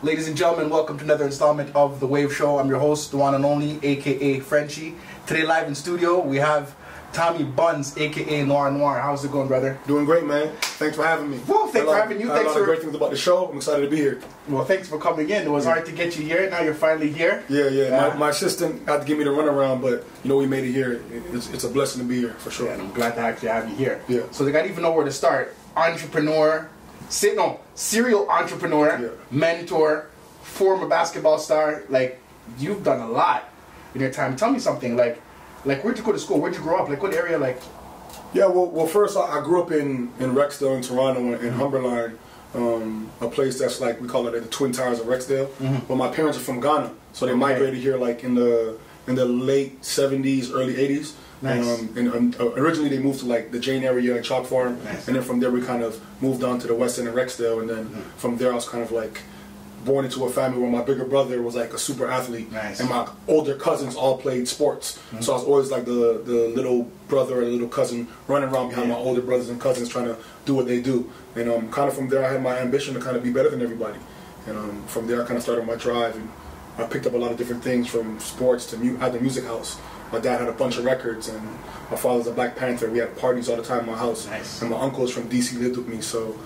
Ladies and gentlemen, welcome to another installment of The Wave Show. I'm your host, the one and only, a.k.a. Frenchy. Today live in studio, we have Tommy Bunz, a.k.a. Noire Noire. How's it going, brother? Doing great, man. Thanks for having me. Well, thanks for having you. I heard a lot of great things about the show. I'm excited to be here. Well, thanks for coming in. It was hard to get you here. Now you're finally here. Yeah. My assistant had to give me the runaround, but you know, we made it here. It's a blessing to be here, for sure. Yeah, and I'm glad to actually have you here. Yeah. So they gotta even know where to start. Entrepreneur, serial entrepreneur, mentor, former basketball star. Like, you've done a lot in your time. Tell me something. Like where'd you go to school? Where'd you grow up? Like, what area? Like. Yeah, well, first I grew up in Rexdale, in Toronto, in Humberline, a place that's like, we call it the Twin Towers of Rexdale. But my parents are from Ghana, so they migrated here like in the late 70s, early 80s. Nice. And originally they moved to like the Jane area and Chalk Farm, and then from there we kind of moved on to the west end of Rexdale, and then from there I was kind of like born into a family where my bigger brother was like a super athlete, and my older cousins all played sports. So I was always like the little brother or the little cousin running around behind my older brothers and cousins trying to do what they do. And kind of from there I had my ambition to kind of be better than everybody. And from there I kind of started my drive, and I picked up a lot of different things from sports to at the music house. My dad had a bunch of records, and my father's a Black Panther. We had parties all the time in my house. And my uncles from DC lived with me, so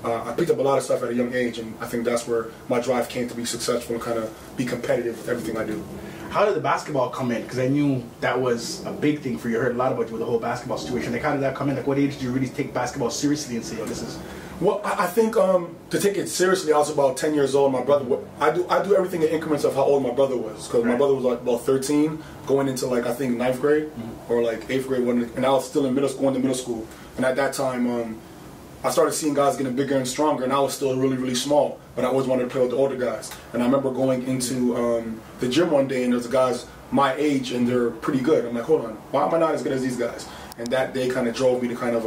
I picked up a lot of stuff at a young age, and I think that's where my drive came to be successful and kind of be competitive with everything I do. How did the basketball come in? Because I knew that was a big thing for you. I heard a lot about you with the whole basketball situation. Like, how did that come in? Like, what age did you really take basketball seriously and say, "Yo, this is"? Well, I think to take it seriously, I was about 10 years old. My brother, I do everything in increments of how old my brother was, because my brother was like about 13, going into like I think 9th grade or like 8th grade, and I was still in going to middle school. And at that time, I started seeing guys getting bigger and stronger, and I was still really, really small, but I always wanted to play with the older guys. And I remember going into the gym one day, and there's guys my age, and they're pretty good. I'm like, hold on, why am I not as good as these guys? And that day kind of drove me to kind of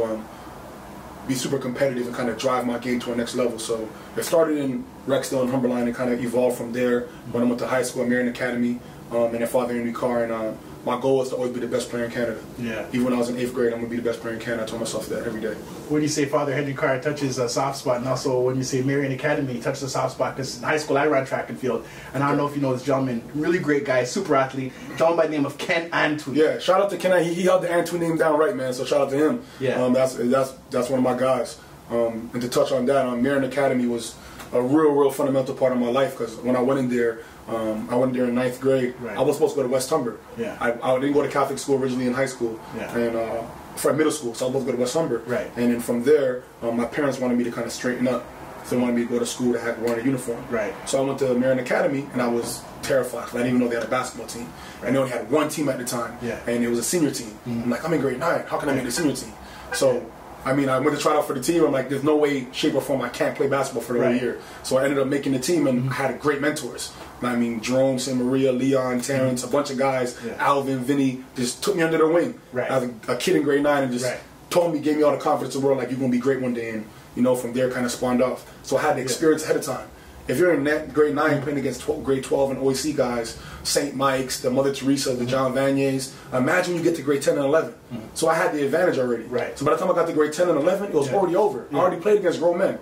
be super competitive and kind of drive my game to a next level. So it started in Rexdale and Humberline, and kind of evolved from there. When I went to high school at Marion Academy, and at Father Antwi car, and my goal was to always be the best player in Canada. Yeah. Even when I was in 8th grade, I'm going to be the best player in Canada. I told myself that every day. When you say Father Henry Carr touches a soft spot, and also when you say Marion Academy touches a soft spot, because in high school I ran track and field, and I don't know if you know this gentleman, really great guy, super athlete, gentleman by the name of Ken Antwi. Yeah, shout out to Ken. He held the Antwi name down right, man. So shout out to him. Yeah. That's one of my guys. And to touch on that, Marion Academy was a real fundamental part of my life, because when I went in there, I went there in 9th grade. I was supposed to go to West Humber. Yeah. I didn't go to Catholic school originally in high school, and for middle school, so I was supposed to go to West Humber. Right. And then from there, my parents wanted me to kind of straighten up. So they wanted me to go to school to wear a uniform. Right. So I went to Marion Academy, and I was terrified, because I didn't even know they had a basketball team. And they only had one team at the time, and it was a senior team. I'm like, I'm in grade 9. How can I make the senior team? So I mean, I went to try out for the team. I'm like, there's no way, shape, or form I can't play basketball for the whole year. So I ended up making the team, and I had great mentors. I mean, Jerome, St. Maria, Leon, Terrence, a bunch of guys, Alvin, Vinny, just took me under their wing. As a kid in grade 9, and just told me, gave me all the confidence in the world, like, you're going to be great one day. And, you know, from there kind of spawned off. So I had the experience ahead of time. If you're in grade 9 playing against grade 12 and OEC guys, St. Mike's, the Mother Teresa, the John Vanier's, imagine you get to grade 10 and 11. So I had the advantage already. Right. So by the time I got to grade 10 and 11, it was already over. I already played against grown men.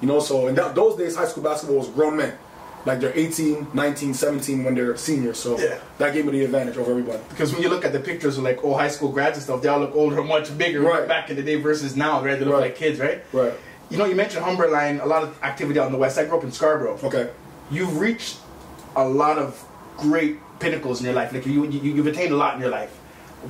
You know, so in those days, high school basketball was grown men. Like they're 18, 19, 17 when they're seniors. So that gave me the advantage over everybody. Because when you look at the pictures of like old high school grads and stuff, they all look older, much bigger back in the day versus now, right? They look like kids, right? Right. You know, you mentioned Humberline, a lot of activity out in the West. I grew up in Scarborough. Okay. You've reached a lot of great pinnacles in your life. Like you've attained a lot in your life.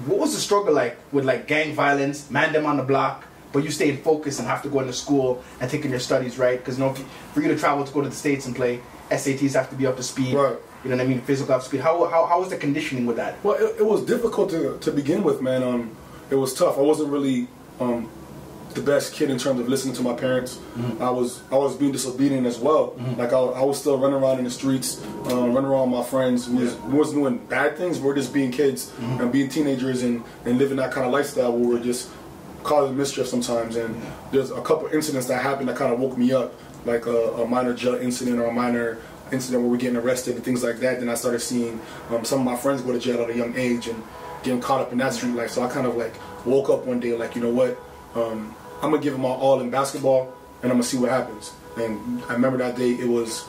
What was the struggle like with like gang violence, man them on the block, but you stayed focused and have to go into school and taking your studies, right? Because you know, for you to travel to go to the States and play, SATs have to be up to speed. Right. You know what I mean? Physical up to speed. How was the conditioning with that? Well, it was difficult to begin with, man. It was tough. I wasn't really the best kid in terms of listening to my parents. I was being disobedient as well. Like I was still running around in the streets, running around with my friends. We wasn't doing bad things. We're just being kids and being teenagers and living that kind of lifestyle where we're just causing mischief sometimes. And there's a couple incidents that happened that kind of woke me up, like a minor jail incident or a minor incident where we're getting arrested and things like that. Then I started seeing some of my friends go to jail at a young age and getting caught up in that street life. So I kind of like woke up one day like, you know what, I'm gonna give it my all in basketball, and I'm gonna see what happens. And I remember that day, it was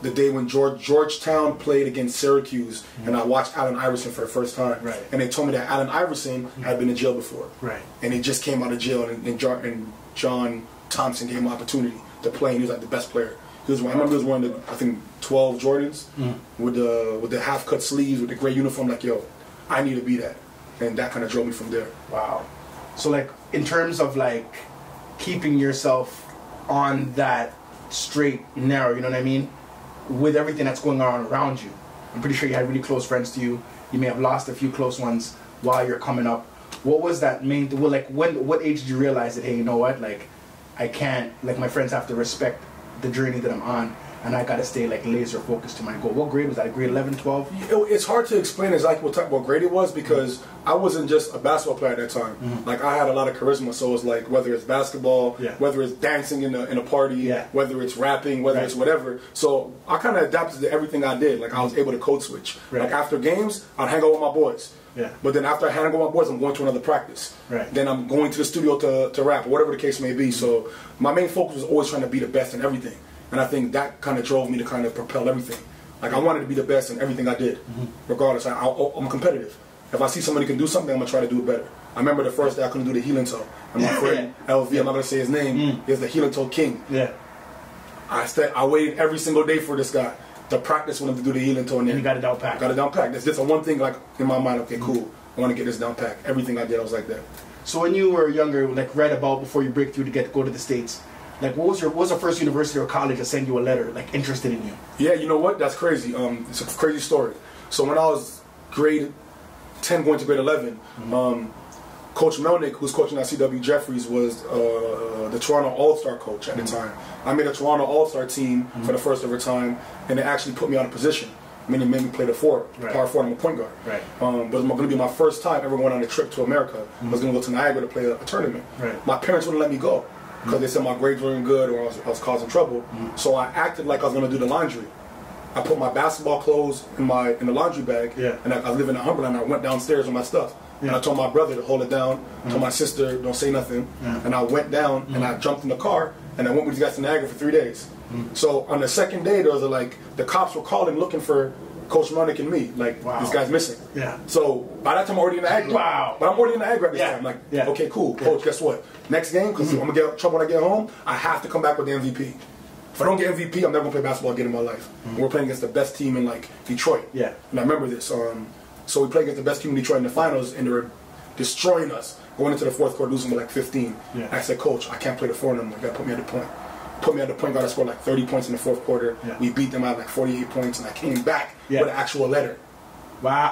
the day when Georgetown played against Syracuse, and I watched Allen Iverson for the first time. Right. And they told me that Allen Iverson had been in jail before. Right. And he just came out of jail, and John Thompson gave him an opportunity to play, and he was like the best player. I remember he was wearing the, I think, 12 Jordans with the half-cut sleeves, with the gray uniform. Like, yo, I need to be that. And that kind of drove me from there. Wow. So, like, in terms of, like, keeping yourself on that straight and narrow, you know what I mean? With everything that's going on around you. I'm pretty sure you had really close friends to you. You may have lost a few close ones while you're coming up. What was that main, well, like, what age did you realize that, hey, you know what, like, I can't, like, my friends have to respect the journey that I'm on, and I gotta stay like laser focused to my goal. What grade was that? Grade 11, 12? It's hard to explain exactly what grade it was, because I wasn't just a basketball player at that time. Like, I had a lot of charisma, so it's like, whether it's basketball, whether it's dancing in a party, whether it's rapping, whether it's whatever. So I kind of adapted to everything I did. Like, I was able to code switch. Like, after games, I'd hang out with my boys. But then after I hang out with my boys, I'm going to another practice. Then I'm going to the studio to rap, or whatever the case may be. So my main focus was always trying to be the best in everything. And I think that kind of drove me to kind of propel everything. Like, I wanted to be the best in everything I did, regardless. I'm competitive. If I see somebody can do something, I'm going to try to do it better. I remember the first day I couldn't do the healing toe. And my friend, LV, I'm not going to say his name, is the healing toe king. I waited every single day for this guy to practice with him to do the healing toe. And you got it down packed. Got it down packed. There's just one thing, like, in my mind, okay, cool. I want to get this down packed. Everything I did, I was like that. So when you were younger, like right about before you break through to go to the States, like, what was the first university or college to send you a letter, like, interested in you? Yeah, you know what? That's crazy. It's a crazy story. So when I was grade 10 going to grade 11, Coach Melnick, who's coaching at CW Jeffries, was the Toronto All-Star coach at the time. I made a Toronto All-Star team for the first ever time, and they actually put me on a position. I mean, it made me play the power forward. I'm a point guard. But it was going to be my first time ever going on a trip to America. I was going to go to Niagara to play a tournament. My parents wouldn't let me go, because they said my grades weren't good, or I was causing trouble. So I acted like I was going to do the laundry. I put my basketball clothes in the laundry bag, and I was living in Humberland. I went downstairs with my stuff, and I told my brother to hold it down. Told my sister, don't say nothing. And I went down, and I jumped in the car, and I went with these guys to Niagara for 3 days. So on the second day, there was the cops were calling looking for Coach Melnick and me. Like, this guy's missing. So by that time, I'm already in Niagara. But I'm already in Niagara at this time. Like, okay, cool. Coach, guess what? Next game, because I'm going to get in trouble when I get home, I have to come back with the MVP. If I don't get MVP, I'm never going to play basketball again in my life. We're playing against the best team in, like, Detroit. And I remember this. So we played against the best team in Detroit in the finals, and they were destroying us. Going into the fourth quarter, losing by like 15. I said, Coach, I can't play the four no more. You got to put me at the point. Put me at the point guard. I scored like 30 points in the fourth quarter. We beat them out like 48 points, and I came back with an actual letter.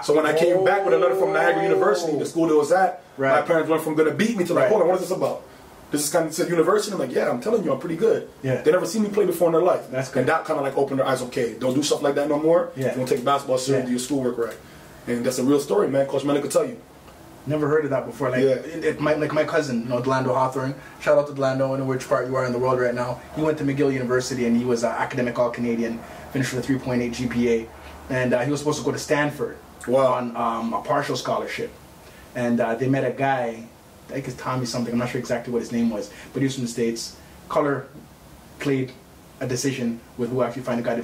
So when I came back with a letter from Niagara University, the school that was at, my parents went from going to beat me to like, hold on, what is this about? This is kind of said university. I'm like, yeah, I'm telling you, I'm pretty good. They never seen me play before in their life. And that kind of like opened their eyes. Okay, don't do stuff like that no more. You don't take basketball serious, do your schoolwork right. And that's a real story, man. Coach Melnick could tell you. Never heard of that before. Like, like my cousin, Delando Hawthorne. Shout out to Delando. I know which part you are in the world right now. He went to McGill University, and he was an academic All-Canadian. Finished with a 3.8 GPA, and he was supposed to go to Stanford on a partial scholarship. And they met a guy, I think it's Tommy something. I'm not sure exactly what his name was, but he was from the States. Color played a decision with who actually finally got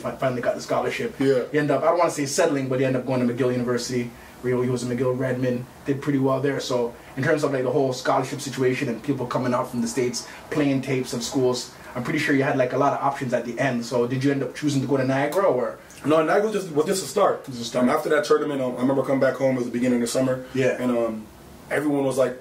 the scholarship. He ended up, I don't want to say settling, but he ended up going to McGill University. He was in McGill Redmond, did pretty well there. So in terms of like the whole scholarship situation and people coming out from the States playing tapes of schools, I'm pretty sure you had like a lot of options at the end. So did you end up choosing to go to Niagara, or? No, Niagara was just a start. After that tournament, I remember coming back home. It was the beginning of the summer. And everyone was like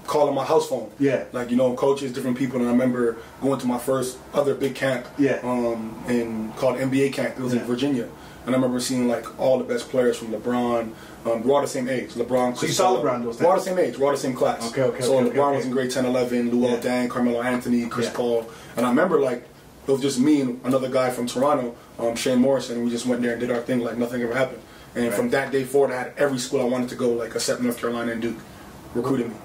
calling my house phone. Like, coaches, different people. And I remember going to my first other big camp called NBA camp. It was in Virginia. And I remember seeing like all the best players from LeBron. We're all the same age. LeBron, Chris. So you saw LeBron those times? We're all the same age. We're all the same class. So LeBron was in grade 10, 11. Luol Deng, Carmelo Anthony, Chris Paul. And I remember like it was just me and another guy from Toronto, Shane Morrison. And we just went there and did our thing like nothing ever happened. And from that day forward, I had every school I wanted to go, like except North Carolina and Duke, recruiting me.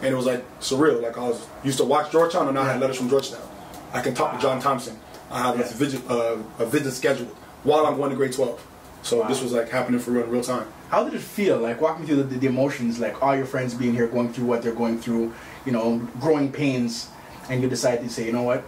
And it was like surreal. Like I was used to watch Georgetown, and now I had letters from Georgetown. I can talk to John Thompson. I have a visit scheduled while I'm going to grade 12. So this was like happening for real in real time. How did it feel? Like walk me through the emotions, like all your friends being here, going through what they're going through, growing pains, and you decide to say, you know what,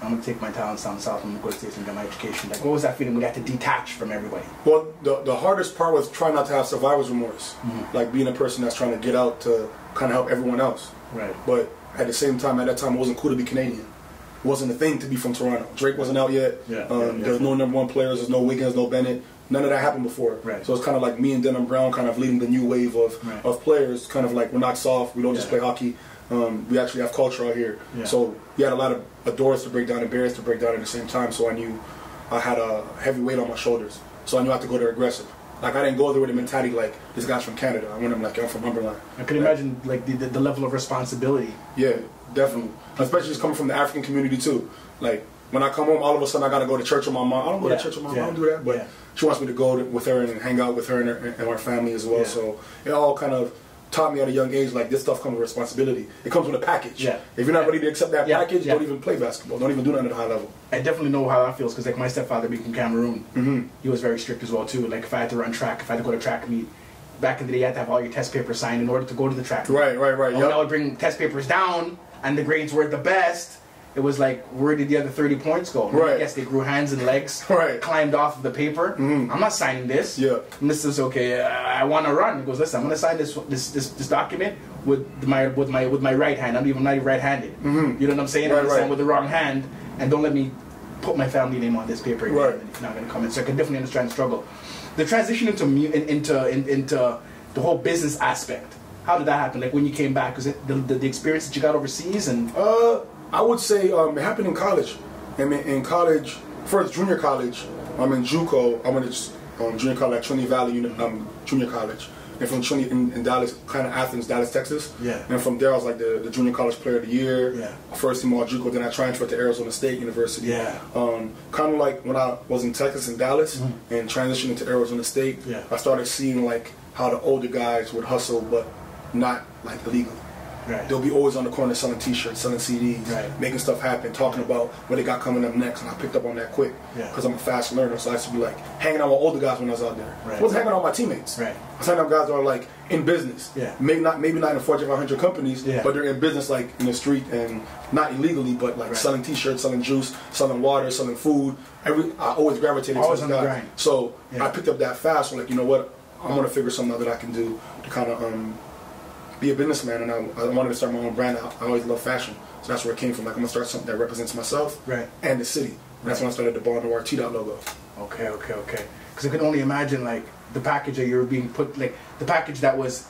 I'm gonna take my talents down south. I'm gonna go to the States and get my education. Like, what was that feeling when you had to detach from everybody? Well, the hardest part was trying not to have survivor's remorse. Like being a person that's trying to get out to kind of help everyone else. Right. But at the same time, at that time, it wasn't cool to be Canadian. It wasn't a thing to be from Toronto. Drake wasn't out yet. There was no #1 players. There's no Wiggins, no Bennett. None of that happened before. Right. So it's kind of like me and Denham Brown kind of leading the new wave of players. Kind of like we're not soft. We don't just play hockey. We actually have culture out here. So we had a lot of doors to break down and barriers to break down at the same time. So I knew I had a heavy weight on my shoulders. So I knew I had to go there aggressive. Like, I didn't go there with a mentality like, this guy's from Canada. I went in like, I'm from Humberland. I can imagine like the level of responsibility. Yeah, definitely. Especially just coming from the African community too. Like, when I come home, all of a sudden I got to go to church with my mom. I don't go to church with my mom. I don't do that. But she wants me to go with her and hang out with her and our family as well. So it all kind of taught me at a young age, like, this stuff comes with responsibility. It comes with a package. If you're not ready to accept that package, don't even play basketball. Don't even do nothing at a high level. I definitely know how that feels because, like, my stepfather being from Cameroon, he was very strict as well too. Like, if I had to run track, if I had to go to track meet, back in the day, you had to have all your test papers signed in order to go to the track meet. Right. When I would bring test papers down and the grades were the best, it was like, where did the other 30 points go? I guess they grew hands and legs, climbed off of the paper. I'm not signing this. And this is okay. I want to run. He goes, listen, I'm going to sign this document with my right hand. I'm not even right-handed. You know what I'm saying? I'm going to sign with the wrong hand, and don't let me put my family name on this paper again. If you're not going to come in. So I can definitely understand the struggle. The transition into the whole business aspect. How did that happen? Like, when you came back, was it the experience that you got overseas and? I would say it happened in college. I mean, in college, first junior college, I'm in JUCO. I went to junior college at Trinity Valley Junior College. And from Trinity in Dallas, kind of Athens, Dallas, Texas. And from there, I was like the Junior College Player of the Year. First team all JUCO. Then I transferred to Arizona State University. Kind of like when I was in Texas and Dallas and transitioned into Arizona State, I started seeing like how the older guys would hustle, but not like illegal. They'll be always on the corner selling T-shirts, selling CDs, making stuff happen, talking about what they got coming up next. And I picked up on that quick because I'm a fast learner. So I used to be like hanging out with older guys when I was out there. I wasn't hanging out with my teammates. I was hanging out with guys that are like in business. Maybe not in the Fortune 500 companies, but they're in business like in the street and not illegally, but like selling T-shirts, selling juice, selling water, selling food. I always gravitated to those guys. So I picked up that fast. So like, you know what? I'm going to figure something out that I can do to kind of be a businessman, and I wanted to start my own brand. I always loved fashion, so that's where it came from. Like, I'm gonna start something that represents myself and the city. And that's when I started the Noire Noire T-Dot logo. Okay. Because I could only imagine like the package that you were being put, like the package that was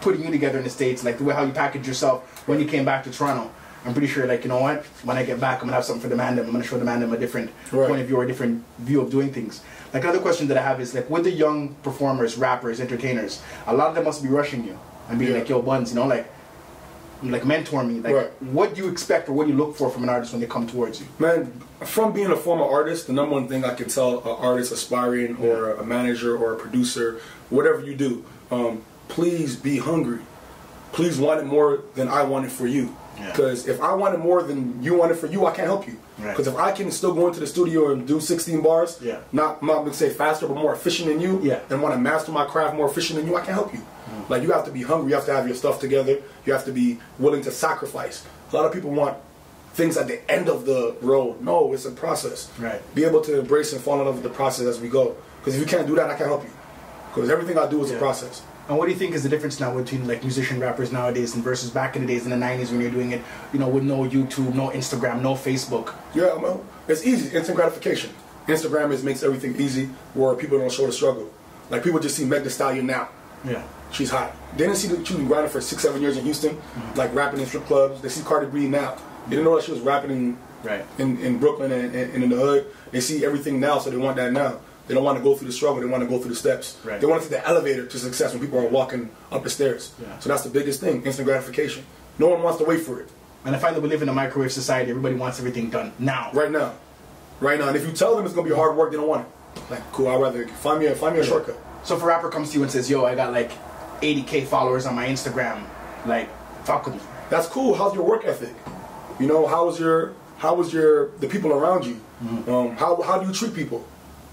putting you together in the States, like the way how you packaged yourself when you came back to Toronto. I'm pretty sure, like, you know what? When I get back, I'm gonna have something for the man. I'm gonna show the man a different point of view or a different view of doing things. Like, another question that I have is like, with the young performers, rappers, entertainers, a lot of them must be rushing you and being like, yo, Bunz, you know, like mentor me. Like, what do you expect or what do you look for from an artist when they come towards you? Man, from being a former artist, the #1 thing I can tell an artist aspiring or a manager or a producer, whatever you do, please be hungry. Please want it more than I want it for you. Because if I want it more than you want it for you, I can't help you. Because if I can still go into the studio and do 16 bars, I'm not going to say faster, but more efficient than you, and want to master my craft more efficient than you, I can't help you. Like, you have to be hungry, you have to have your stuff together, you have to be willing to sacrifice. A lot of people want things at the end of the road. No, it's a process. Be able to embrace and fall in love with the process as we go. Because if you can't do that, I can't help you. Because everything I do is a process. And what do you think is the difference now between like musician rappers nowadays and versus back in the days in the 90s when you're doing it, you know, with no YouTube, no Instagram, no Facebook? Yeah, well, it's easy. Instant gratification. Instagram makes everything easy where people don't show the struggle. Like, people just see Meg Thee Stallion now. She's hot. They didn't see that she was grinding for 6-7 years in Houston, like rapping in strip clubs. They see Cardi B now. They didn't know that she was rapping in Brooklyn and in the hood. They see everything now, so they want that now. They don't want to go through the struggle. They want to go through the steps. They want to take the elevator to success when people are walking up the stairs. So that's the biggest thing, instant gratification. No one wants to wait for it. And I find that we live in a microwave society. Everybody wants everything done now. Right now. And if you tell them it's going to be hard work, they don't want it. Like, cool, I'd rather find me a shortcut. So if a rapper comes to you and says, yo, I got like 80K followers on my Instagram, like, fuck with me. That's cool. How's your work ethic? You know, how was the people around you? How do you treat people?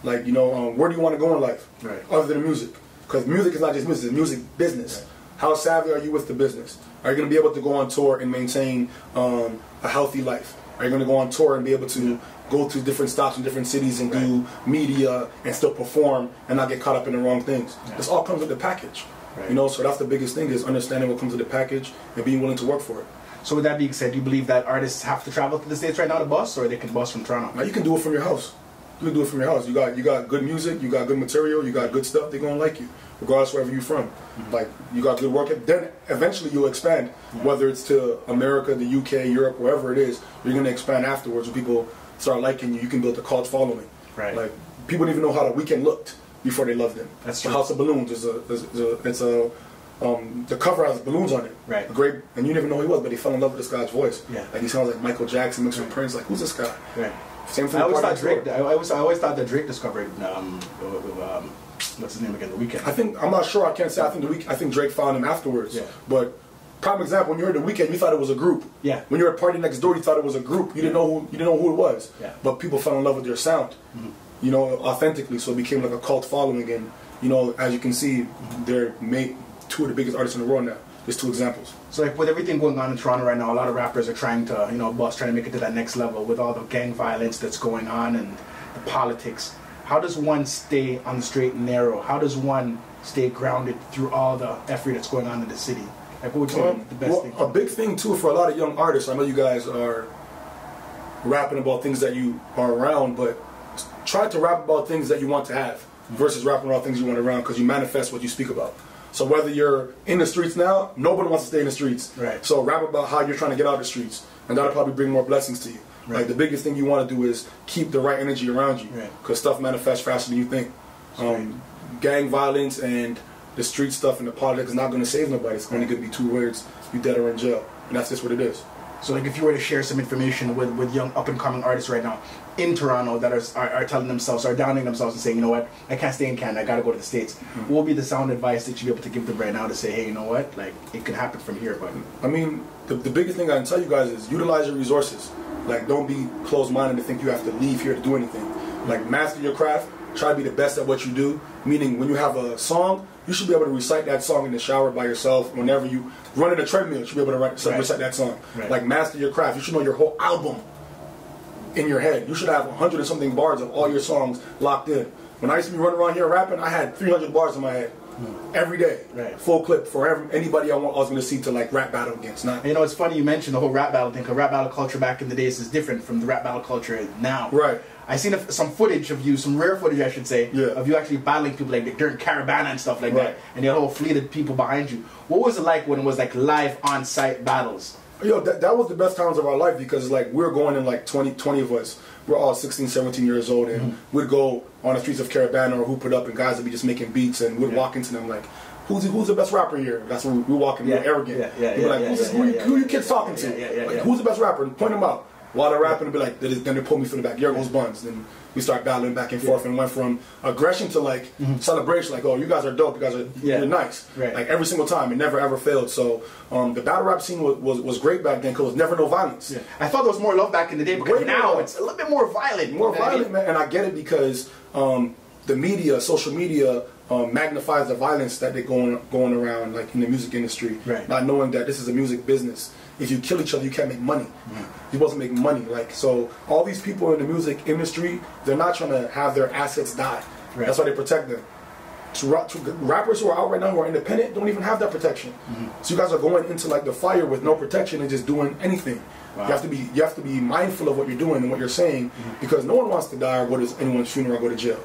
Like, you know, where do you want to go in life? Other than music. Because music is not just music, it's music business. How savvy are you with the business? Are you going to be able to go on tour and maintain a healthy life? Are you going to go on tour and be able to go to different stops in different cities and do media and still perform and not get caught up in the wrong things? This all comes with the package. You know, so that's the biggest thing, is understanding what comes with the package and being willing to work for it. So with that being said, do you believe that artists have to travel to the States right now to bust, or they can bust from Toronto? Now, you can do it from your house. You can do it from your house. You got good music, you got good material, you got good stuff, they're going to like you, regardless wherever you're from. Like, you got good work. Then eventually you'll expand, whether it's to America, the UK, Europe, wherever it is, you're going to expand afterwards. When people start liking you, you can build a cult following. Like, people didn't even know how The Weeknd looked before they loved him. That's true. The House of Balloons the cover has balloons on it. Great, and you didn't even know who he was, but he fell in love with this guy's voice. Like, he sounds like Michael Jackson mixed with Prince. Like, who's this guy? Same thing. I always thought that Drake discovered what's his name again? The Weeknd. I'm not sure. I can't say. I think Drake found him afterwards. But prime example, when you heard The Weeknd, you thought it was a group. When you were at Party Next Door, you thought it was a group. You didn't know who it was. But people fell in love with their sound. You know, authentically. So it became like a cult following, and you know, as you can see, they're two of the biggest artists in the world now. Just two examples. So like with everything going on in Toronto right now, a lot of rappers are trying to, you know, trying to make it to that next level with all the gang violence that's going on and the politics. How does one stay on the straight and narrow? How does one stay grounded through all the effort that's going on in the city? Like, what would you say the best thing? A big thing too for a lot of young artists, I know you guys are rapping about things that you are around, but try to rap about things that you want to have versus rapping about things you want around, because you manifest what you speak about. So whether you're in the streets now, nobody wants to stay in the streets. So rap about how you're trying to get out of the streets, and that'll probably bring more blessings to you. Like, the biggest thing you want to do is keep the right energy around you, because stuff manifests faster than you think. Gang violence and the street stuff and the politics is not going to save nobody. It's only going to be 2 words: you dead or in jail, and that's just what it is. So like, if you were to share some information with young up-and-coming artists right now in Toronto that are telling themselves, are downing themselves and saying, you know what, I can't stay in Canada, I got to go to the States. What would be the sound advice that you'd be able to give them right now to say, hey, you know what, like, it can happen from here, but... I mean, the biggest thing I can tell you guys is utilize your resources. Like, don't be closed-minded to think you have to leave here to do anything. Like, master your craft, try to be the best at what you do, meaning when you have a song, you should be able to recite that song in the shower by yourself. Whenever you run in a treadmill, you should be able to recite that song. Like, master your craft. You should know your whole album in your head. You should have 100 and something bars of all your songs locked in. When I used to be running around here rapping, I had 300 bars in my head every day, full clip for anybody I was going to see to like rap battle against. Not, you know, it's funny you mentioned the whole rap battle thing, because rap battle culture back in the days is different from the rap battle culture now. I seen some footage of you, some rare footage I should say, of you actually battling people like during Caravana and stuff like that, and your whole fleet of people behind you. What was it like when it was like live on-site battles? Yo, that was the best times of our life, because like we were going in like 20 of us. We're all 16, 17 years old, and we'd go on the streets of Caravana or Hoop It Up, and guys would be just making beats, and we'd walk into them like, who's the best rapper here? That's when we walk in, we were arrogant. We'd be like, who you kids talking to? Like, who's the best rapper? And point them out. While they're rapping, they'd be like, then they pull me from the back. Here goes Bunz. Then we start battling back and forth, and went from aggression to like celebration. Like, oh, you guys are dope. You guys are you're nice. Like every single time, it never ever failed. So the battle rap scene was great back then, because there was never no violence. I thought there was more love back in the day, because now it's a little bit more violent. More violent, man. And I get it, because the media, social media, magnifies the violence that they're going around, like in the music industry. Not knowing that this is a music business. If you kill each other, you can't make money. You wasn't making money. Like, so all these people in the music industry, they're not trying to have their assets die. That's why they protect them. Rappers who are out right now who are independent don't even have that protection. So you guys are going into like the fire with no protection and just doing anything. You have to be mindful of what you're doing and what you're saying, because no one wants to die or go to anyone's funeral or go to jail.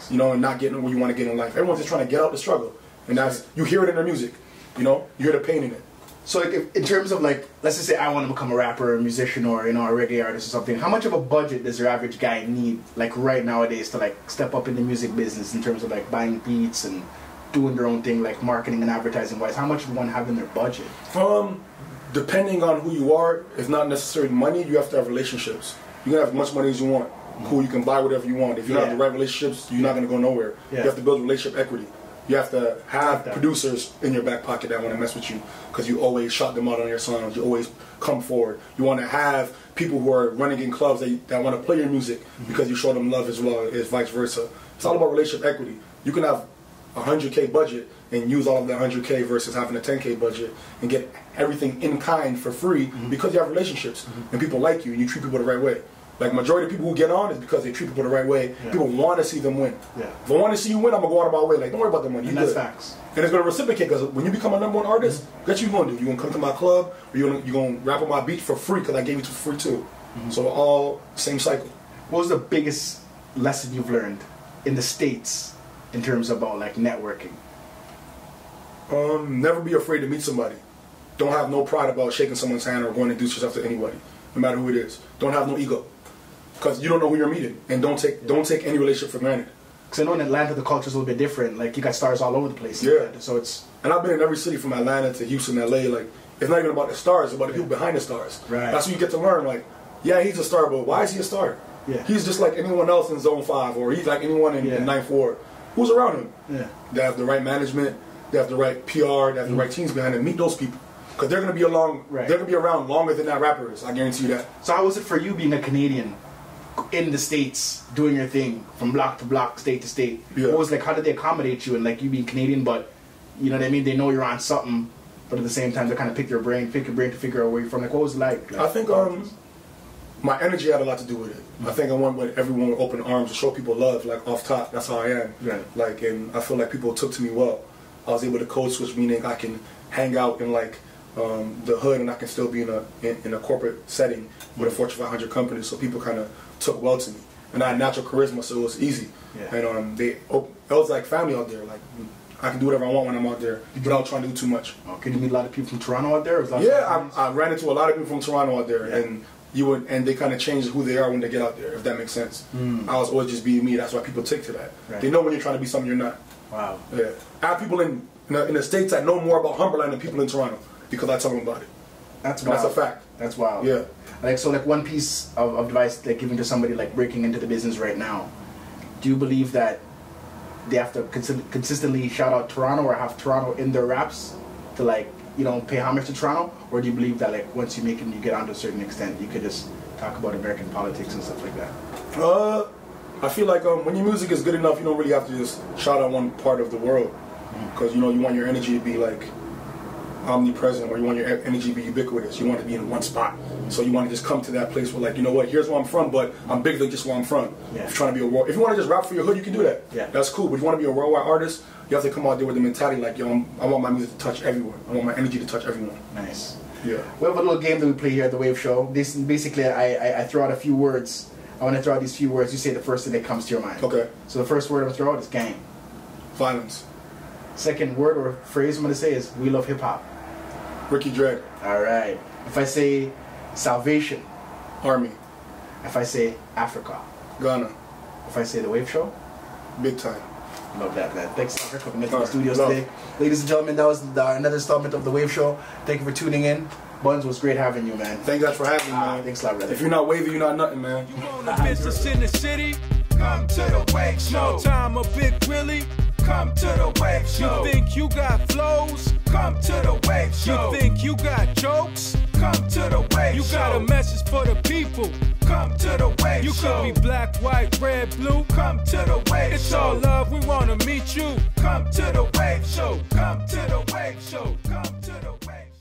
You know, and not getting where you want to get in life. Everyone's just trying to get out the struggle, and that's, you hear it in their music. You know, you hear the pain in it. So like, in terms of like, let's just say I want to become a rapper or a musician or, you know, a reggae artist or something, how much of a budget does your average guy need, like right nowadays, to like step up in the music business in terms of like buying beats and doing their own thing, like marketing and advertising wise? How much would one have in their budget? Depending on who you are, it's not necessarily money. You have to have relationships. You can have as much money as you want. Cool, you can buy whatever you want. If you don't have the right relationships, you're not going to go nowhere. You have to build relationship equity. You have to have producers in your back pocket that want to mess with you, because you always shout them out on your songs. You always come forward. You want to have people who are running in clubs that want to play your music because you show them love as well, as vice versa. It's all about relationship equity. You can have a 100K budget and use all of that 100K versus having a 10K budget and get everything in kind for free because you have relationships and people like you and you treat people the right way. Like, majority of people who get on is because they treat people the right way. Yeah. People want to see them win. Yeah. If I want to see you win, I'm going to go out of my way. Like, don't worry about the money. And that's facts. And it's going to reciprocate because when you become a #1 artist, guess what you're going to do? You're going to come to my club or you're going to rap on my beat for free because I gave it to you for free too. So all same cycle. What was the biggest lesson you've learned in the States in terms about, like, networking? Never be afraid to meet somebody. Don't have no pride about shaking someone's hand or going to introduce yourself to anybody, no matter who it is. Don't have no ego. Because you don't know who you're meeting, and don't take any relationship for granted. Because I know in Atlanta the culture's a little bit different. Like, you got stars all over the place. Yeah. So it's. And I've been in every city from Atlanta to Houston, LA. Like, it's not even about the stars; it's about the people behind the stars. Right. That's what you get to learn. Like, yeah, he's a star, but why is he a star? Yeah. He's just like anyone else in Zone 5, or he's like anyone in 9th Ward. Who's around him? Yeah. They have the right management. They have the right PR. They have the right teams behind them. Meet those people. Because they're going to be along. Right. They're going to be around longer than that rapper is. I guarantee you that. So how was it for you being a Canadian in the States, doing your thing from block to block, state to state? Yeah. What was, like, how did they accommodate you? And, like, you being Canadian, but you know what I mean? They know you're on something, but at the same time they kind of pick your brain to figure out where you're from. Like, what was it like? I think my energy had a lot to do with it. I think I went with everyone with open arms to show people love. Like, off top, that's how I am. Right. Like, and I feel like people took to me well. I was able to code switch, meaning I can hang out in, like, the hood, and I can still be in a corporate setting with a Fortune 500 company. So people kind of took well to me, and I had natural charisma, so it was easy. Yeah. And it was like family out there. Like, I can do whatever I want when I'm out there without trying to do too much. Can you meet a lot of people from Toronto out there? Yeah, I ran into a lot of people from Toronto out there, and they kind of change who they are when they get out there, if that makes sense. I was always just being me. That's why people take to that. Right. They know when you're trying to be something you're not. Wow. Yeah. I have people in the States that know more about Humberland than people in Toronto because I tell them about it. That's wild. That's a fact. That's wild. Yeah. Like, so, like, one piece of advice, like, given to somebody, like, breaking into the business right now, do you believe that they have to consistently shout out Toronto or have Toronto in their raps to, like, you know, pay homage to Toronto? Or do you believe that, like, once you make it and you get on to a certain extent, you could just talk about American politics and stuff like that? I feel like when your music is good enough, you don't really have to just shout out one part of the world. Because, you know, you want your energy to be, like, omnipresent, or you want your energy to be ubiquitous. You want to be in one spot. So you want to just come to that place where, like, you know what, here's where I'm from, but I'm bigger than just where I'm from. Yeah. If you're trying to be a world, if you want to just rap for your hood, you can do that. Yeah. That's cool. But if you want to be a worldwide artist, you have to come out there with the mentality like, yo, I want my music to touch everyone. I want my energy to touch everyone. Nice. Yeah. We have a little game that we play here at the Wave Show. This basically, I throw out a few words. I want to throw out these few words. You say the first thing that comes to your mind. Okay. So the first word I'm going to throw out is gang. Violence. Second word or phrase I'm going to say is we love hip hop. Ricky Dredd. All right. If I say salvation. Army. If I say Africa. Ghana. If I say the Wave Show. Big time. Love that, man. Thanks for coming into the studios today. Ladies and gentlemen, that was another installment of the Wave Show. Thank you for tuning in. Bunz, was great having you, man. Thank you guys for having me, man. Thanks a lot, brother. If you're not wavy, you're not nothing, man. You own a business in the city? Come to the Wave Show. No time a Big Willie? Come to the Wave Show. You think you got flows? Come to the Wave Show. You think you got jokes? Come to the Wave Show. You got a message for the people? Come to the Wave Show. You could be black, white, red, blue. Come to the Wave Show. It's all love, we wanna meet you. Come to the Wave Show. Come to the Wave Show. Come to the Wave Show.